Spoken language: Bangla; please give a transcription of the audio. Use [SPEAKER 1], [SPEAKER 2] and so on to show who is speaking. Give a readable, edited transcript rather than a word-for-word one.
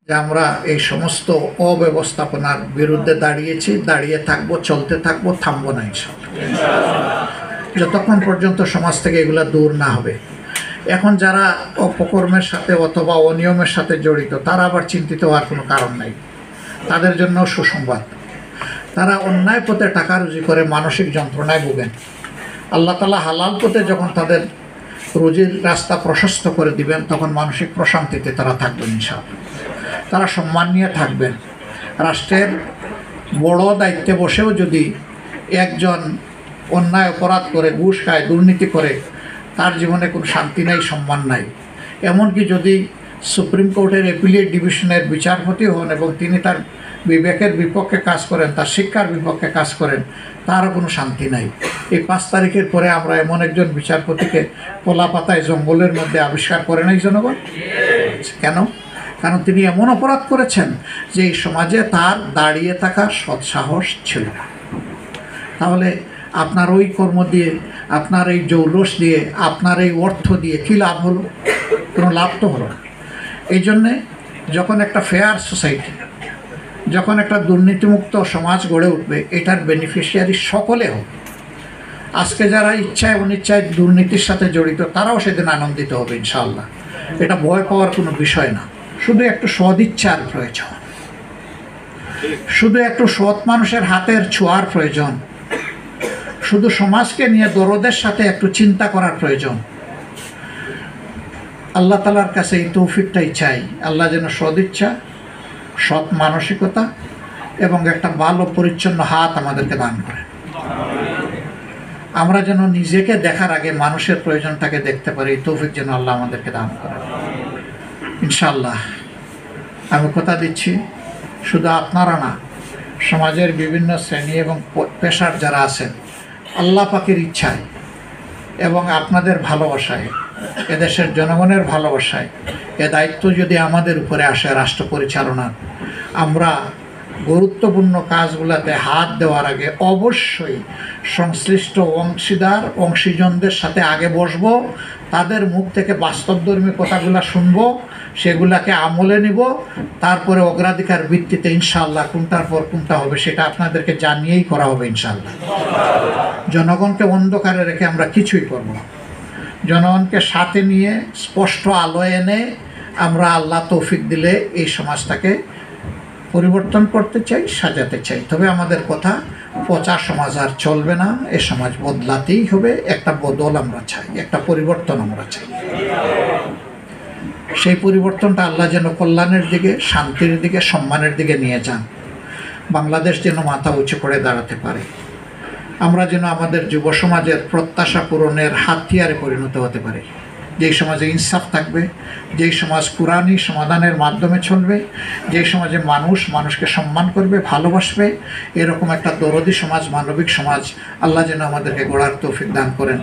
[SPEAKER 1] যে আমরা এই সমস্ত অব্যবস্থাপনার বিরুদ্ধে দাঁড়িয়েছি, দাঁড়িয়ে থাকবো, চলতে থাকবো, থামবো না ইনশাআল্লাহ, যতক্ষণ পর্যন্ত সমাজ থেকে এগুলা দূর না হবে। এখন যারা অপকর্মের সাথে অথবা অনিয়মের সাথে জড়িত, তারা আবার চিন্তিত হওয়ার কোনো কারণ নাই। তাদের জন্য সুসংবাদ, তারা অন্যায় পথে টাকা রুজি করে মানসিক যন্ত্রণায় ভোগেন। আল্লাহ তাআলা হালাল পথে যখন তাদের রুজির রাস্তা প্রশস্ত করে দিবেন, তখন মানসিক প্রশান্তিতে তারা থাকবেন ইনশাআল্লাহ। তারা সম্মান নিয়ে থাকবেন। রাষ্ট্রের বড় দায়িত্বে বসেও যদি একজন অন্যায় অপরাধ করে, ঘুষ খায়, দুর্নীতি করে, তার জীবনে কোনো শান্তি নাই, সম্মান নাই। এমনকি যদি সুপ্রিম কোর্টের অ্যাপিলেট ডিভিশনের বিচারপতি হন এবং তিনি তার বিবেকের বিপক্ষে কাজ করেন, তার শিক্ষার বিপক্ষে কাজ করেন, তারও কোনো শান্তি নাই। এই 5 তারিখের পরে আমরা এমন একজন বিচারপতিকে কলা পাতায় জঙ্গলের মধ্যে আবিষ্কার করে নাই জনগণ। কেন? কারণ তিনি এমন অপরাধ করেছেন যে এই সমাজে তার দাঁড়িয়ে থাকার সৎসাহস ছিল না। তাহলে আপনার ওই কর্ম দিয়ে, আপনার এই জৌলস দিয়ে, আপনার এই অর্থ দিয়ে কী লাভ হলো? কোনো লাভ তো হলো না। এই জন্যে যখন একটা ফেয়ার সোসাইটি, যখন একটা দুর্নীতিমুক্ত সমাজ গড়ে উঠবে, এটার বেনিফিশিয়ারি সকলে হবে। আজকে যারা ইচ্ছায় অনিচ্ছায় দুর্নীতির সাথে জড়িত, তারাও সেদিন আনন্দিত হবে ইনশাআল্লাহ। এটা ভয় পাওয়ার কোনো বিষয় না। শুধু একটু সদিচ্ছার প্রয়োজন, শুধু একটু সৎ মানুষের হাতের ছোঁয়ার প্রয়োজন, শুধু সমাজকে নিয়ে দরদের সাথে একটু চিন্তা করার প্রয়োজন। আল্লাহ তাআলার কাছে এই তৌফিকটাই চাই। আল্লাহ যেন সদিচ্ছা, সৎ মানসিকতা এবং একটা ভালো পরিচ্ছন্ন হাত আমাদেরকে দান করেন। আমরা যেন নিজেকে দেখার আগে মানুষের প্রয়োজনটাকে দেখতে পারি, এই তৌফিক যেন আল্লাহ আমাদেরকে দান করেন ইনশাআল্লাহ। আমি কথা দিচ্ছি, শুধু আপনারা না, সমাজের বিভিন্ন শ্রেণী এবং পেশার যারা আছেন, আল্লাহ পাকের ইচ্ছায় এবং আপনাদের ভালোবাসায়, এদেশের জনগণের ভালোবাসায় এ দায়িত্ব যদি আমাদের উপরে আসে রাষ্ট্র পরিচালনার, আমরা গুরুত্বপূর্ণ কাজগুলোতে হাত দেওয়ার আগে অবশ্যই সংশ্লিষ্ট অংশীজনদের সাথে আগে বসবো, তাদের মুখ থেকে বাস্তবধর্মী কথাগুলো শুনবো, সেগুলাকে আমলে নিব, তারপরে অগ্রাধিকার ভিত্তিতে ইনশাআল্লাহ কোনটার পর কোনটা হবে সেটা আপনাদেরকে জানিয়েই করা হবে ইনশাআল্লাহ। জনগণকে অন্ধকারে রেখে আমরা কিছুই করব না। জনগণকে সাথে নিয়ে স্পষ্ট আলোয় এনে আমরা আল্লাহ তৌফিক দিলে এই সমাজটাকে পরিবর্তন করতে চাই, সাজাতে চাই। তবে আমাদের কথা, পচা সমাজ আর চলবে না, এ সমাজ বদলাতেই হবে। একটা বদল আমরা চাই, একটা পরিবর্তন আমরা চাই। সেই পরিবর্তনটা আল্লাহ যেন কল্যাণের দিকে, শান্তির দিকে, সম্মানের দিকে নিয়ে যান। বাংলাদেশ যেন মাথা উঁচু করে দাঁড়াতে পারে। আমরা যেন আমাদের যুব সমাজের প্রত্যাশা পূরণের হাতিয়ারে পরিণত হতে পারে। যেই সমাজে ইনসাফ থাকবে, যেই সমাজ কুরআনী সমাধানের মাধ্যমে চলবে, যেই সমাজে মানুষ মানুষকে সম্মান করবে, ভালোবাসবে, এরকম একটা দরদি সমাজ, মানবিক সমাজ আল্লাহ যেন আমাদেরকে গড়ার তৌফিক দান করেন।